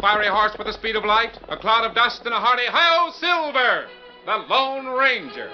fiery horse with the speed of light, a cloud of dust, and a hearty hi-yo Silver, the Lone Ranger.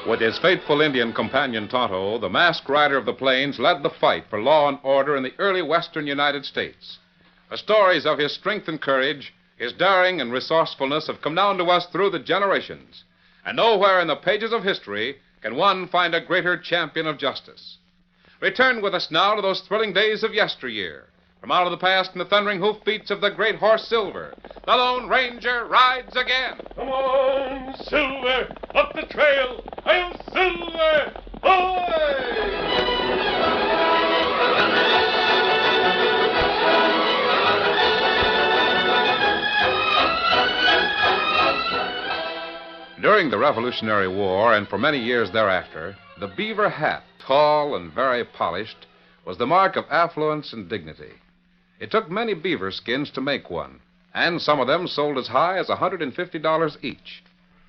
With his faithful Indian companion Tonto, the masked rider of the plains led the fight for law and order in the early western United States. The stories of his strength and courage, his daring and resourcefulness have come down to us through the generations. And nowhere in the pages of history can one find a greater champion of justice. Return with us now to those thrilling days of yesteryear. From out of the past and the thundering hoofbeats of the great horse Silver, the Lone Ranger rides again. Come on, Silver, up the trail. Hail, Silver! Ahoy! During the Revolutionary War and for many years thereafter, the beaver hat, tall and very polished, was the mark of affluence and dignity. It took many beaver skins to make one, and some of them sold as high as $150 each.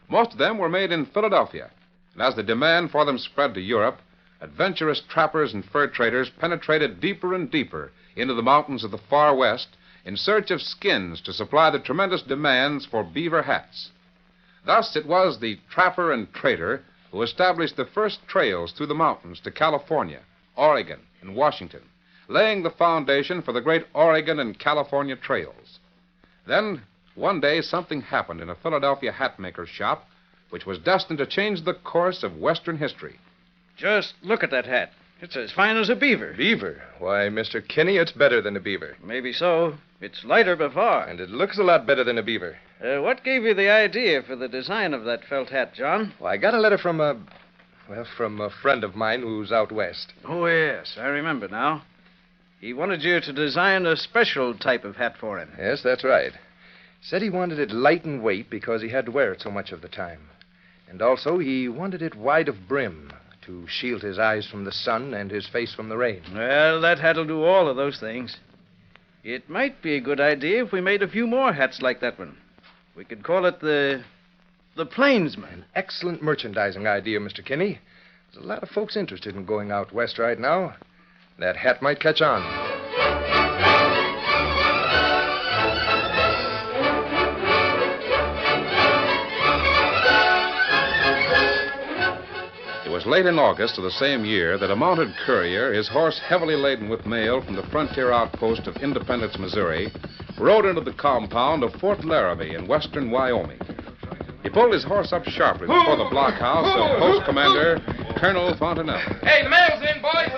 Most of them were made in Philadelphia, and as the demand for them spread to Europe, adventurous trappers and fur traders penetrated deeper and deeper into the mountains of the far west in search of skins to supply the tremendous demands for beaver hats. Thus it was the trapper and trader who established the first trails through the mountains to California, Oregon, and Washington, laying the foundation for the great Oregon and California trails. Then, one day, something happened in a Philadelphia hatmaker's shop which was destined to change the course of Western history. Just look at that hat. It's as fine as a beaver. Beaver? Why, Mr. Kinney, it's better than a beaver. Maybe so. It's lighter by far. And it looks a lot better than a beaver. What gave you the idea for the design of that felt hat, John? Well, I got a letter from a friend of mine who's out west. Oh, yes, I remember now. He wanted you to design a special type of hat for him. Yes, that's right. Said he wanted it light in weight because he had to wear it so much of the time. And also he wanted it wide of brim to shield his eyes from the sun and his face from the rain. Well, that hat'll do all of those things. It might be a good idea if we made a few more hats like that one. We could call it the Plainsman. An excellent merchandising idea, Mr. Kinney. There's a lot of folks interested in going out west right now. That hat might catch on. It was late in August of the same year that a mounted courier, his horse heavily laden with mail from the frontier outpost of Independence, Missouri, rode into the compound of Fort Laramie in western Wyoming. He pulled his horse up sharply before the blockhouse of Post Commander Colonel Fontenelle. Hey, the mail's in, boys.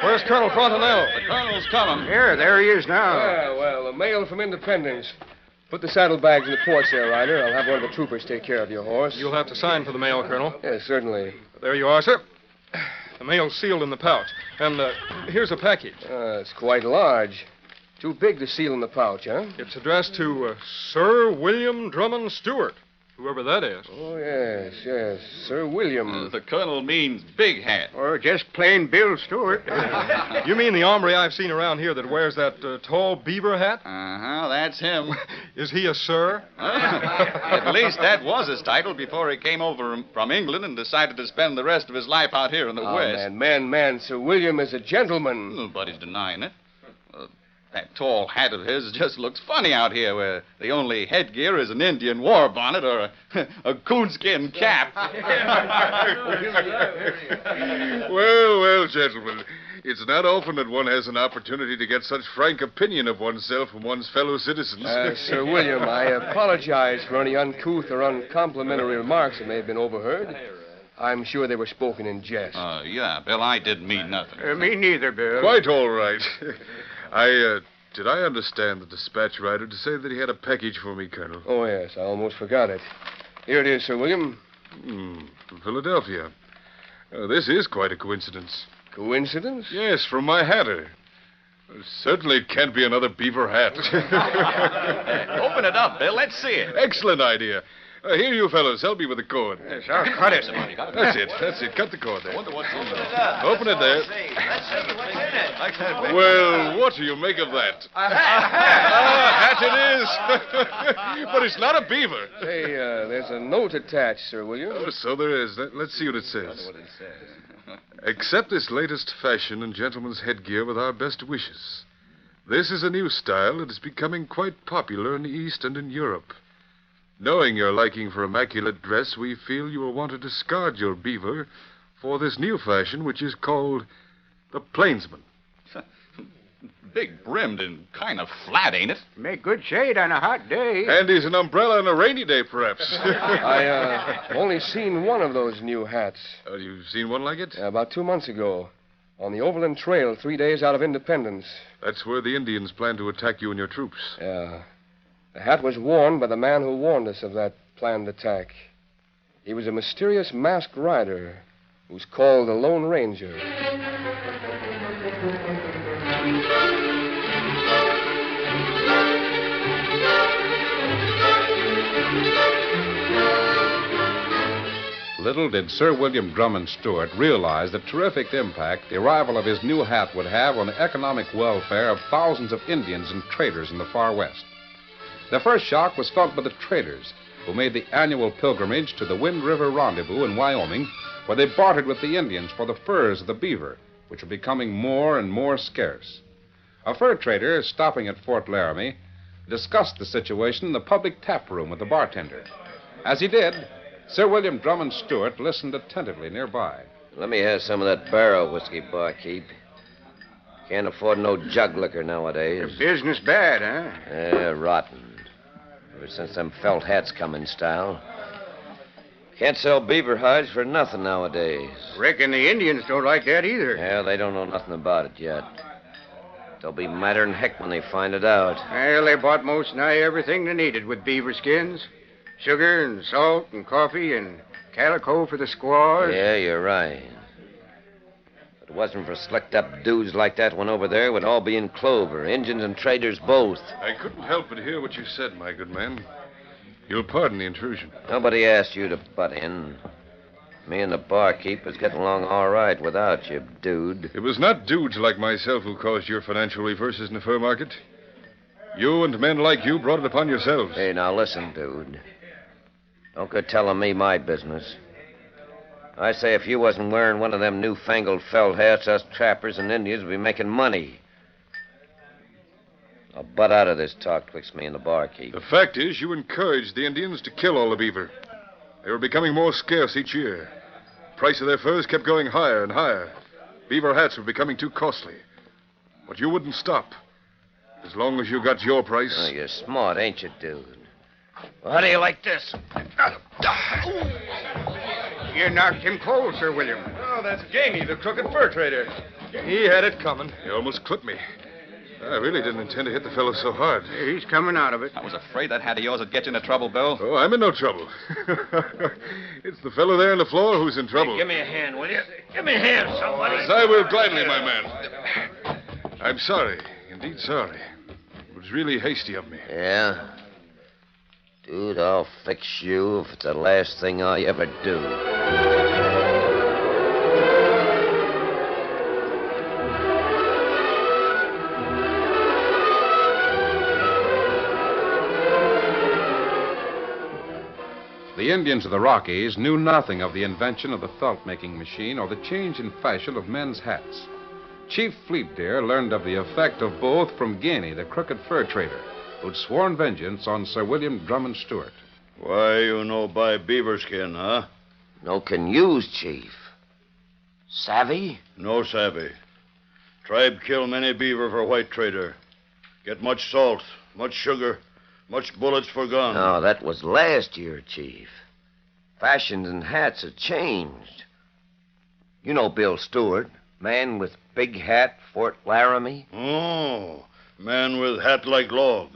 Where's Colonel Fontenelle? The colonel's coming. Here, there he is now. Yeah, well, the mail from Independence. Put the saddlebags in the porch there, Ryder. I'll have one of the troopers take care of your horse. You'll have to sign for the mail, Colonel. Yes, certainly. There you are, sir. The mail's sealed in the pouch. And here's a package. It's quite large. Too big to seal in the pouch, huh? It's addressed to Sir William Drummond Stewart, whoever that is. Oh, yes. Sir William. The colonel means big hat. Or just plain Bill Stewart. You mean the hombre I've seen around here that wears that tall beaver hat? Uh-huh, that's him. Is he a sir? At least that was his title before he came over from England and decided to spend the rest of his life out here in the West. Man, Sir William is a gentleman. Nobody's denying it. That tall hat of his just looks funny out here where the only headgear is an Indian war bonnet or a coonskin cap. Well, gentlemen, it's not often that one has an opportunity to get such frank opinion of oneself from one's fellow citizens. Sir William, I apologize for any uncouth or uncomplimentary remarks that may have been overheard. I'm sure they were spoken in jest. Yeah, Bill, I didn't mean nothing. Me neither, Bill. Quite all right. Did I understand the dispatch rider to say that he had a package for me, Colonel? Oh, yes, I almost forgot it. Here it is, Sir William. From Philadelphia. This is quite a coincidence. Coincidence? Yes, from my hatter. Certainly it can't be another beaver hat. Open it up, Bill. Let's see it. Excellent idea. Here, you fellows, help me with the cord. Yes, I'll cut it. That's it. Cut the cord there. Wonder what's in it. Open it there. Let's see what's in it. Well, what do you make of that? A hat. Hat it is. But it's not a beaver. Say, there's a note attached, Sir William. Oh, so there is. Let's see what it says. Accept this latest fashion and gentleman's headgear with our best wishes. This is a new style that is becoming quite popular in the East and in Europe. Knowing your liking for immaculate dress, we feel you will want to discard your beaver for this new fashion, which is called the Plainsman. Big brimmed and kind of flat, ain't it? Make good shade on a hot day. And is an umbrella on a rainy day, perhaps. I only seen one of those new hats. You've seen one like it? About 2 months ago. On the Overland Trail, 3 days out of Independence. That's where the Indians plan to attack you and your troops. Yeah. The hat was worn by the man who warned us of that planned attack. He was a mysterious masked rider who's called the Lone Ranger. Little did Sir William Drummond Stewart realize the terrific impact the arrival of his new hat would have on the economic welfare of thousands of Indians and traders in the far west. The first shock was felt by the traders, who made the annual pilgrimage to the Wind River Rendezvous in Wyoming, where they bartered with the Indians for the furs of the beaver, which were becoming more and more scarce. A fur trader, stopping at Fort Laramie, discussed the situation in the public tap room with the bartender. As he did, Sir William Drummond Stewart listened attentively nearby. Let me have some of that barrel whiskey, barkeep. Can't afford no jug liquor nowadays. The business bad, huh? Yeah, rotten. Ever since them felt hats come in style. Can't sell beaver hides for nothing nowadays. Reckon the Indians don't like that either. Yeah, they don't know nothing about it yet. They'll be madder than heck when they find it out. Well, they bought most nigh everything they needed with beaver skins. Sugar and salt and coffee and calico for the squaws. Yeah, you're right. If it wasn't for slicked-up dudes like that one over there, we'd all be in clover, Injuns and traders both. I couldn't help but hear what you said, my good man. You'll pardon the intrusion. Nobody asked you to butt in. Me and the barkeep was getting along all right without you, dude. It was not dudes like myself who caused your financial reverses in the fur market. You and men like you brought it upon yourselves. Hey, now listen, dude. Don't go telling me my business. I say if you wasn't wearing one of them newfangled felt hats, us trappers and Indians would be making money. Now, butt out of this talk twixt me and the barkeep. The fact is, you encouraged the Indians to kill all the beaver. They were becoming more scarce each year. The price of their furs kept going higher and higher. Beaver hats were becoming too costly. But you wouldn't stop. As long as you got your price. Oh, you're smart, ain't you, dude? Well, how do you like this? You knocked him cold, Sir William. Oh, that's Gamey, the crooked fur trader. He had it coming. He almost clipped me. I really didn't intend to hit the fellow so hard. He's coming out of it. I was afraid that hat of yours would get you into trouble, Bill. Oh, I'm in no trouble. It's the fellow there on the floor who's in trouble. Hey, give me a hand, will you? Give me a hand, somebody. Yes, I will gladly, my man. I'm sorry. Indeed sorry. It was really hasty of me. Yeah? Dude, I'll fix you if it's the last thing I ever do. The Indians of the Rockies knew nothing of the invention of the felt-making machine or the change in fashion of men's hats. Chief Fleetdeer learned of the effect of both from Gainey, the crooked fur trader, who'd sworn vengeance on Sir William Drummond Stewart. Why you no buy beaver skin, huh? No can use, Chief. Savvy? No savvy. Tribe kill many beaver for white trader. Get much salt, much sugar, much bullets for gun. No, that was last year, Chief. Fashions and hats have changed. You know Bill Stewart, man with big hat, Fort Laramie. Oh, man with hat like log.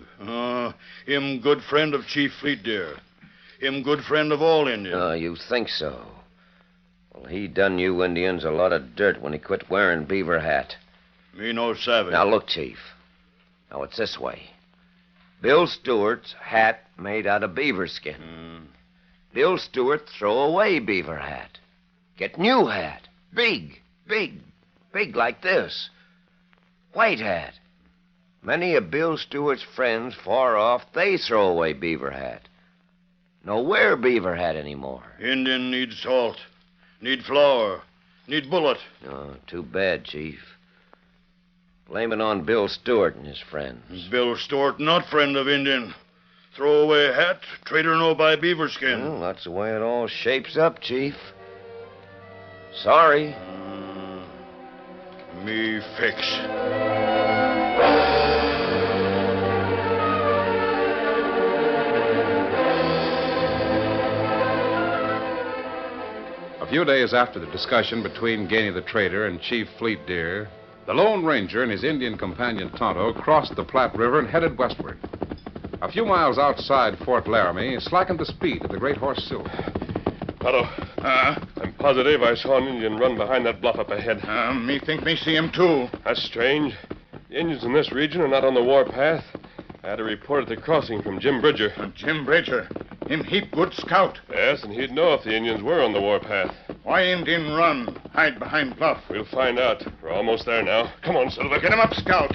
Him good friend of Chief Fleetdeer. Him good friend of all Indians. Oh, you think so? Well, he done you Indians a lot of dirt when he quit wearing beaver hat. Me no savage. Now, look, Chief. Now, it's this way. Bill Stewart's hat made out of beaver skin. Bill Stewart throw away beaver hat. Get new hat. Big like this. White hat. Many of Bill Stewart's friends far off, they throw away beaver hat. No wear beaver hat anymore. Indian need salt, need flour, need bullet. Oh, too bad, Chief. Blame it on Bill Stewart and his friends. Bill Stewart not friend of Indian. Throw away hat, trader no buy beaver skin. Well, that's the way it all shapes up, Chief. Sorry. Me fix. A few days after the discussion between Gainey the trader and Chief Fleetdeer, the Lone Ranger and his Indian companion Tonto crossed the Platte River and headed westward. A few miles outside Fort Laramie, slackened the speed of the Great Horse Silver. Otto. I'm positive I saw an Indian run behind that bluff up ahead. Me think me see him, too. That's strange. The Indians in this region are not on the warpath. I had a report at the crossing from Jim Bridger. Jim Bridger. Him heap good scout. Yes, and he'd know if the Indians were on the warpath. Why Indian run? Hide behind bluff. We'll find out. We're almost there now. Come on, Silver. Get him up, scout.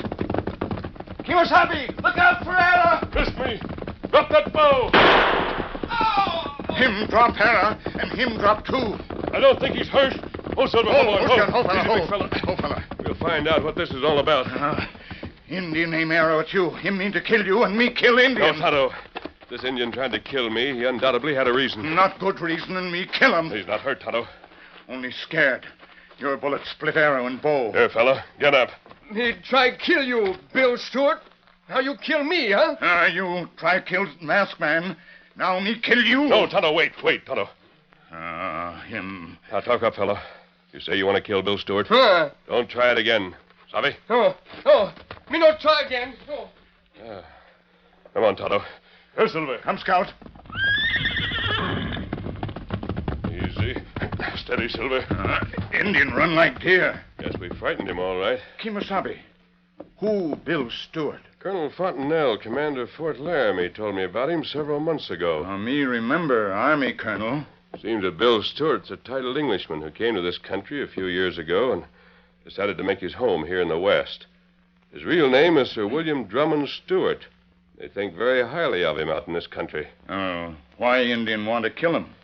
Kimasabi, look out for Ella! Miss me. Drop that bow. Him drop Hera, and him drop too. I don't think he's hurt. Oh, Silver, hold on. Hold, fella. We'll find out what this is all about. Indian aim arrow at you. Him mean to kill you, and me kill Indian. No, Tonto. This Indian tried to kill me. He undoubtedly had a reason. Not good reason, and me kill him. He's not hurt, Tonto. Only scared. Your bullet split arrow and bow. Here, fella. Get up. He try kill you, Bill Stewart. Now you kill me, huh? You try kill masked man. Now me kill you. No, Tonto, wait, Tonto. Him. Now, talk up, fella. You say you want to kill Bill Stewart? Huh? Don't try it again. Savvy? Oh, me not try again. Oh. Come on, Tonto. Here, Silver. Come, Scout. Easy. Steady, Silver. Indian run like deer. Guess we frightened him all right. Kimasabi. Who Bill Stewart? Colonel Fontenelle, commander of Fort Laramie, told me about him several months ago. Me remember Army Colonel. Seems that Bill Stewart's a titled Englishman who came to this country a few years ago and decided to make his home here in the West. His real name is Sir William Drummond Stewart. They think very highly of him out in this country. Oh, why Indian want to kill him?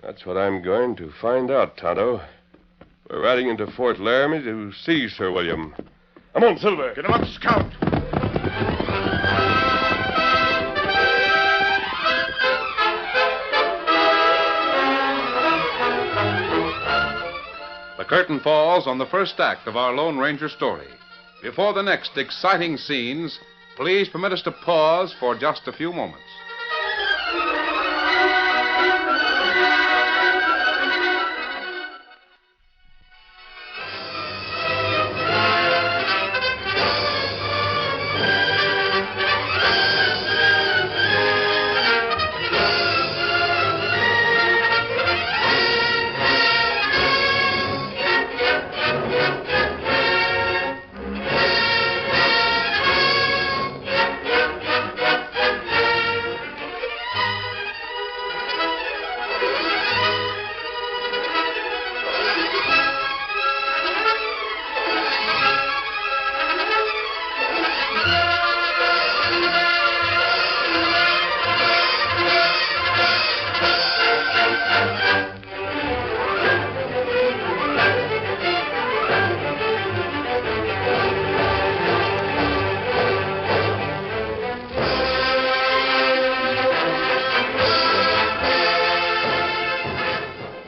That's what I'm going to find out, Tonto. We're riding into Fort Laramie to see Sir William. Come on, Silver. Get him up, Scout. The curtain falls on the first act of our Lone Ranger story. Before the next exciting scenes, please permit us to pause for just a few moments.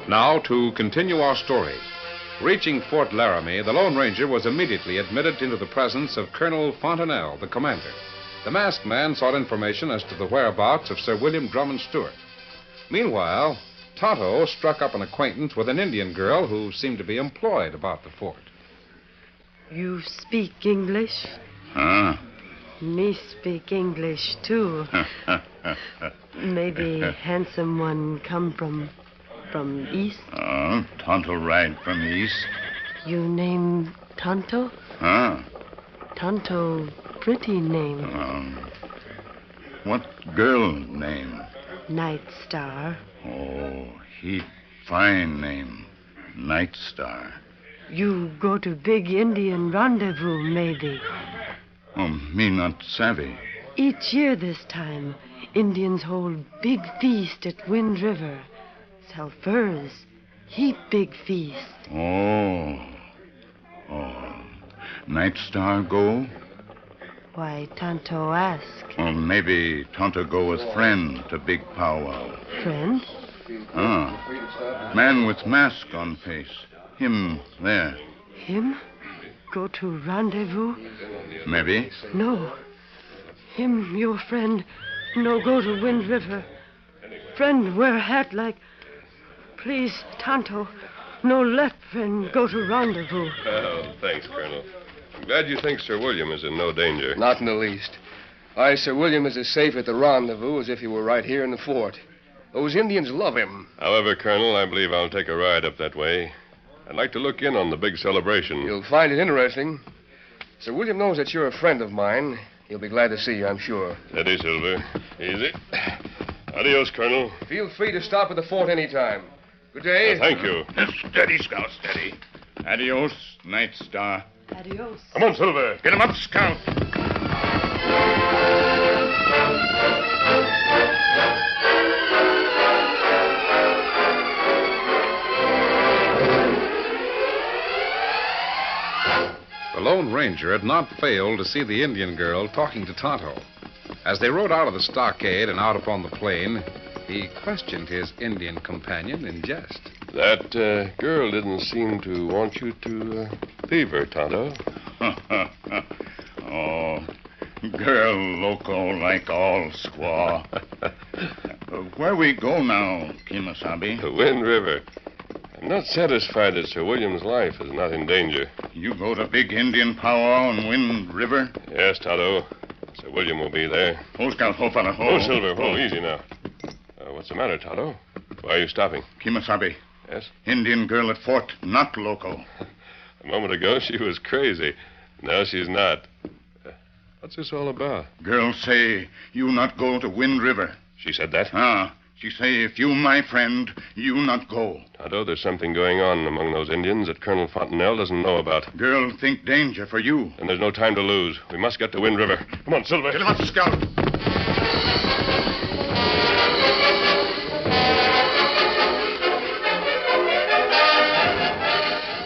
Now, to continue our story. Reaching Fort Laramie, the Lone Ranger was immediately admitted into the presence of Colonel Fontenelle, the commander. The masked man sought information as to the whereabouts of Sir William Drummond Stewart. Meanwhile, Tonto struck up an acquaintance with an Indian girl who seemed to be employed about the fort. You speak English? Huh? Me speak English, too. Maybe handsome one come from east? Oh, Tonto ride from east. You name Tonto? Huh? Tonto, pretty name. What girl name? Night Star. Oh, he fine name. Night Star. You go to big Indian rendezvous, maybe. Oh, me not savvy. Each year this time, Indians hold big feast at Wind River. Sell furs. Heap big feast. Oh. Night Star go? Why, Tonto ask. Or maybe Tonto go with friend to big powwow. Friend? Man with mask on face. Him there. Him? Go to rendezvous? Maybe. No. Him, your friend, no go to Wind River. Friend wear hat like... Please, Tonto, no let friend go to rendezvous. Oh, thanks, Colonel. I'm glad you think Sir William is in no danger. Not in the least. Why, Sir William is as safe at the rendezvous as if he were right here in the fort. Those Indians love him. However, Colonel, I believe I'll take a ride up that way. I'd like to look in on the big celebration. You'll find it interesting. Sir William knows that you're a friend of mine. He'll be glad to see you, I'm sure. Steady, Silver. Easy. Adios, Colonel. Feel free to stop at the fort any time. Good day. Thank you. Steady, Scout, steady. Adios, Night Star. Adios. Come on, Silver. Get him up, Scout. The Lone Ranger had not failed to see the Indian girl talking to Tonto. As they rode out of the stockade and out upon the plain, he questioned his Indian companion in jest. That girl didn't seem to want you to leave her, Tonto. Oh, girl loco like all squaw. Where we go now, Kimasabi? The Wind River. I'm not satisfied that Sir William's life is not in danger. You go to big Indian powwow on Wind River? Yes, Tonto. Sir William will be there. Oh, Scout, ho, fella, ho. Oh, Silver, ho, easy now. What's the matter, Tonto? Why are you stopping? Kimasabi. Yes? Indian girl at fort, not loco. A moment ago, she was crazy. Now she's not. What's this all about? Girl say you not go to Wind River. She said that? She say if you my friend, you not go. Tonto, there's something going on among those Indians that Colonel Fontenelle doesn't know about. Girl think danger for you. And there's no time to lose. We must get to Wind River. Come on, Silver. Get him up, Scout.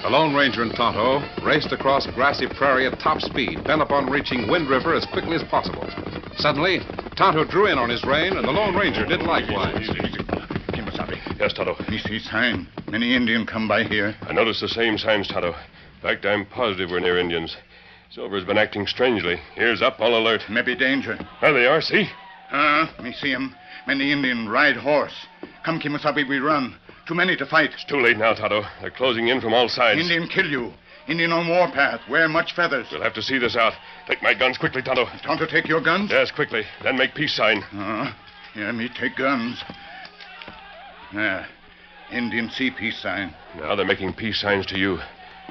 The Lone Ranger and Tonto raced across grassy prairie at top speed, bent upon reaching Wind River as quickly as possible. Suddenly, Tonto drew in on his rein, and the Lone Ranger did likewise. Kimasabi. Yes, Tonto. Me see sign. Many Indian come by here. I noticed the same signs, Tonto. In fact, I'm positive we're near Indians. Silver's been acting strangely. Ears up, all alert. Maybe danger. There they are, see? Me see him. Many Indian ride horse. Come, Kimasabi, we run. Too many to fight. It's too late now, Tonto. They're closing in from all sides. Indian kill you. Indian on warpath. Wear much feathers. We'll have to see this out. Take my guns quickly, Tonto. Tonto, take your guns? Yes, quickly. Then make peace sign. Yeah, me take guns. Indian see peace sign. Now they're making peace signs to you.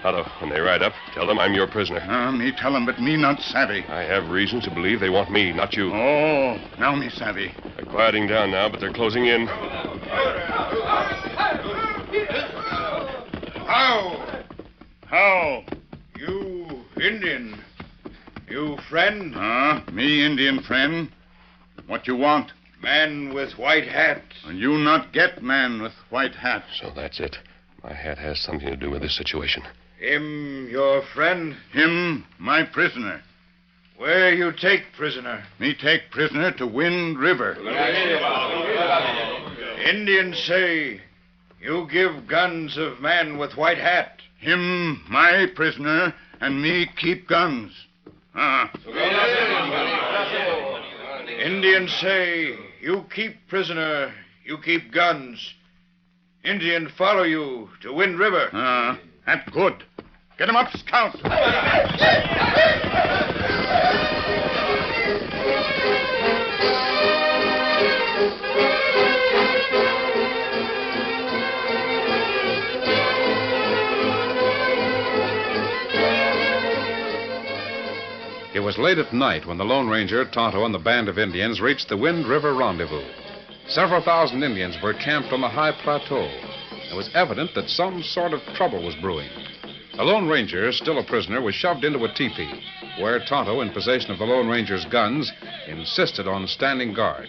Tonto, when they ride up, tell them I'm your prisoner. Me tell them, but me not savvy. I have reasons to believe they want me, not you. Oh, now me savvy. They're quieting down now, but they're closing in. How? You Indian. You friend? Me Indian friend. What you want? Man with white hat. You not get man with white hat. So that's it. My hat has something to do with this situation. Him your friend? Him my prisoner. Where you take prisoner? Me take prisoner to Wind River. Indians say You give guns of man with white hat. Him my prisoner, and me keep guns. Indians say, you keep prisoner, you keep guns. Indian follow you to Wind River. That's good. Get him up, Scout. It was late at night when the Lone Ranger, Tonto, and the band of Indians reached the Wind River Rendezvous. Several thousand Indians were camped on the high plateau. It was evident that some sort of trouble was brewing. The Lone Ranger, still a prisoner, was shoved into a teepee, where Tonto, in possession of the Lone Ranger's guns, insisted on standing guard.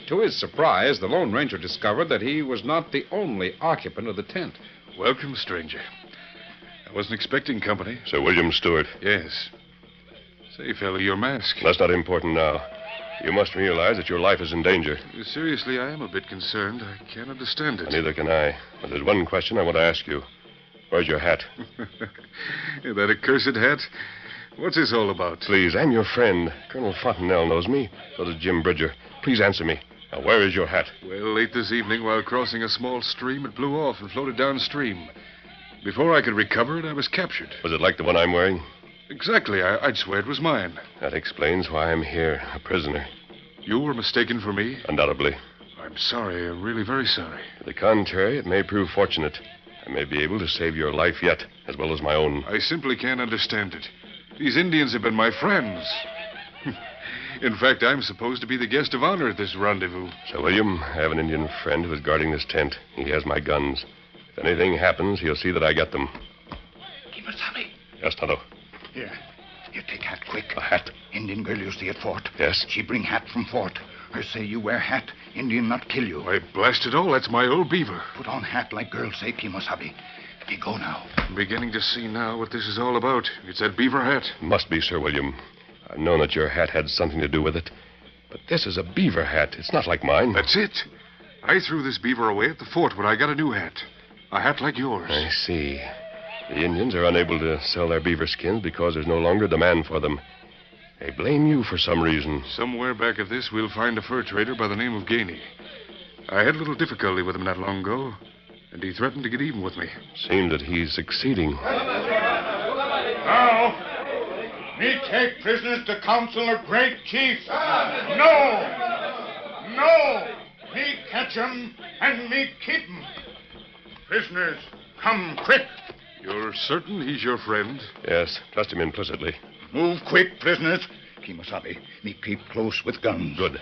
To his surprise, the Lone Ranger discovered that he was not the only occupant of the tent. Welcome, stranger. I wasn't expecting company. Sir William Stewart. Yes. Say, fella, your mask. That's not important now. You must realize that your life is in danger. Seriously, I am a bit concerned. I can't understand it. Neither can I. But there's one question I want to ask you. Where's your hat? That accursed hat? What's this all about? Please, I'm your friend. Colonel Fontenelle knows me. So does Jim Bridger. Please answer me. Now, where is your hat? Well, late this evening, while crossing a small stream, it blew off and floated downstream. Before I could recover it, I was captured. Was it like the one I'm wearing? Exactly. I'd swear it was mine. That explains why I'm here, a prisoner. You were mistaken for me? Undoubtedly. I'm sorry. I'm really very sorry. To the contrary, it may prove fortunate. I may be able to save your life yet, as well as my own. I simply can't understand it. These Indians have been my friends. In fact, I'm supposed to be the guest of honor at this rendezvous. Sir William, I have an Indian friend who is guarding this tent. He has my guns. If anything happens, he'll see that I get them. Kimasabi. Yes, Tonto. Here. You take hat quick. A hat? Indian girl you see at fort. Yes? She bring hat from fort. Her say you wear hat. Indian not kill you. Why, blast it all, that's my old beaver. Put on hat like girl say, Kimasabi. We go now. I'm beginning to see now what this is all about. It's that beaver hat. Must be, Sir William. I've known that your hat had something to do with it. But this is a beaver hat. It's not like mine. That's it. I threw this beaver away at the fort when I got a new hat. A hat like yours. I see. The Indians are unable to sell their beaver skins because there's no longer demand for them. They blame you for some reason. Somewhere back of this, we'll find a fur trader by the name of Gainey. I had a little difficulty with him not long ago, and he threatened to get even with me. Seems that he's succeeding. Now, me take prisoners to council or great chief. No! Me catch 'em and me keep 'em. Prisoners, come quick. You're certain he's your friend? Yes, trust him implicitly. Move quick, prisoners. Kimasabi, me keep close with guns. Good.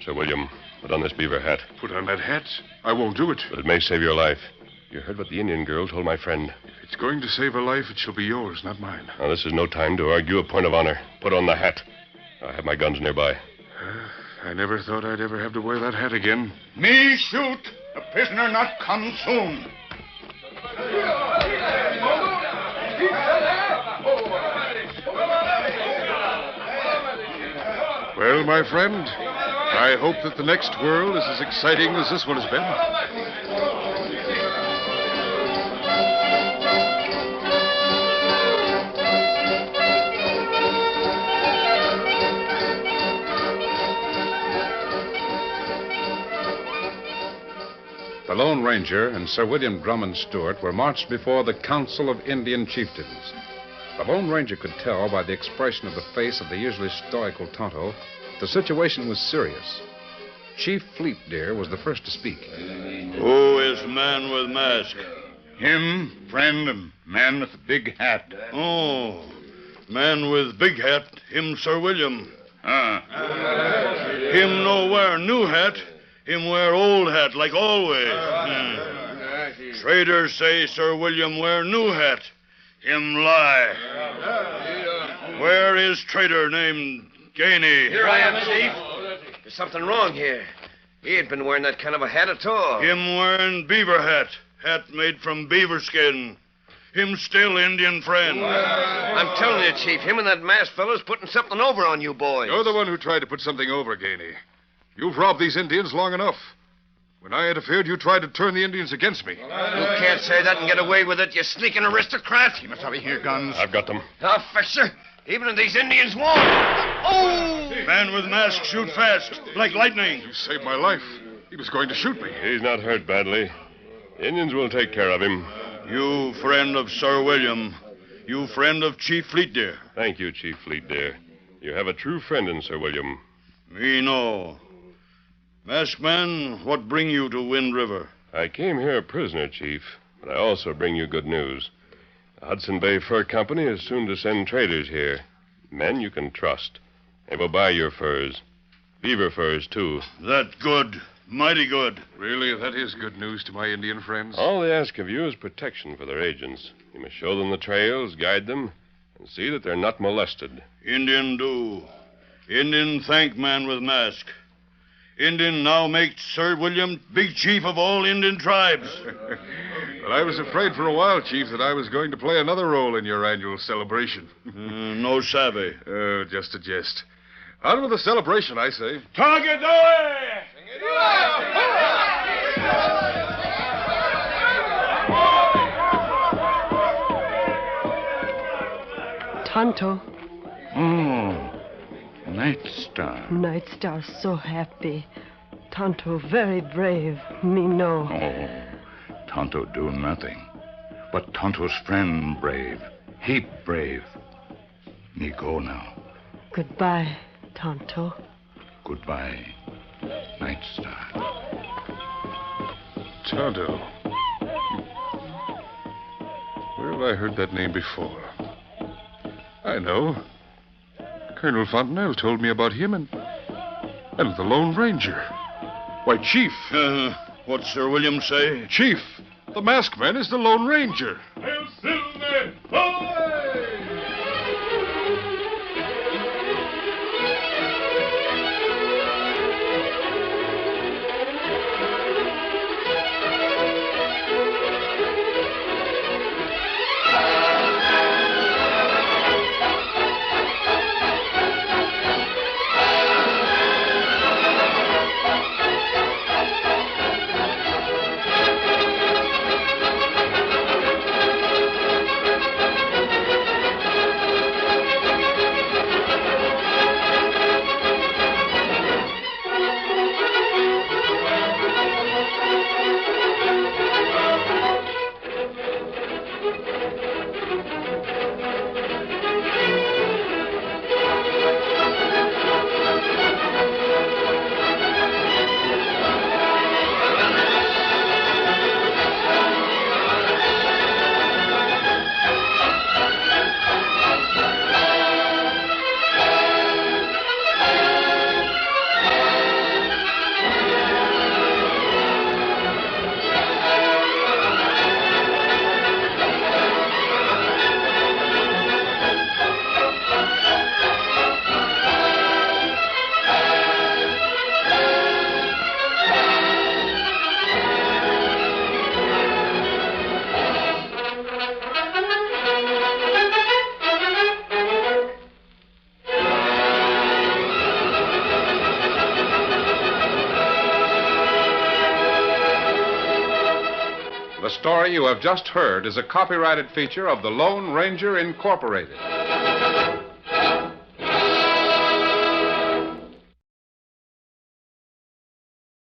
Sir William, put on this beaver hat. Put on that hat? I won't do it. But it may save your life. You heard what the Indian girl told my friend. If it's going to save a life, it shall be yours, not mine. Now, this is no time to argue a point of honor. Put on the hat. I have my guns nearby. I never thought I'd ever have to wear that hat again. Me shoot. The prisoner not come soon. Well, my friend, I hope that the next world is as exciting as this one has been. The Lone Ranger and Sir William Drummond Stewart were marched before the Council of Indian Chieftains. The Lone Ranger could tell by the expression of the face of the usually stoical Tonto the situation was serious. Chief Fleetdeer was the first to speak. Who is man with mask? Him, friend, man with the big hat. Oh, man with big hat, him Sir William. Him no wear new hat, him wear old hat like always. Traders say Sir William wear new hat. Him lie. Where is trader named Gainey? Here I am, Chief. There's something wrong here. He ain't been wearing that kind of a hat at all. Him wearing beaver hat. Hat made from beaver skin. Him still Indian friend. I'm telling you, Chief, him and that masked fellow's putting something over on you boys. You're the one who tried to put something over, Gainey. You've robbed these Indians long enough. When I interfered, you tried to turn the Indians against me. You can't say that and get away with it, you sneaking aristocrat. You must have your guns. I've got them. Officer, even if these Indians won't. Oh! Man with mask, shoot fast, like lightning. You saved my life. He was going to shoot me. He's not hurt badly. The Indians will take care of him. You friend of Sir William. You friend of Chief Fleetdeer. Thank you, Chief Fleetdeer. You have a true friend in Sir William. Me know. Masked man, what bring you to Wind River? I came here a prisoner, Chief, but I also bring you good news. The Hudson Bay Fur Company is soon to send traders here. Men you can trust. They will buy your furs. Beaver furs, too. That good. Mighty good. Really, that is good news to my Indian friends. All they ask of you is protection for their agents. You must show them the trails, guide them, and see that they're not molested. Indian do. Indian thank man with mask. Indian now make Sir William big chief of all Indian tribes. Well, I was afraid for a while, Chief, that I was going to play another role in your annual celebration. No savvy. Just a jest. On with the celebration, I say. Target away! Tonto. Night Star. Night Star so happy. Tonto very brave. Me know. Oh, Tonto do nothing. But Tonto's friend brave. Heap brave. Me go now. Goodbye, Tonto. Goodbye, Night Star. Tonto. Where have I heard that name before? I know. Colonel Fontenelle told me about him and the Lone Ranger. Why, Chief. What Sir William say? Chief, the masked man is the Lone Ranger. Hail Silver! Away! The story you have just heard is a copyrighted feature of the Lone Ranger Incorporated.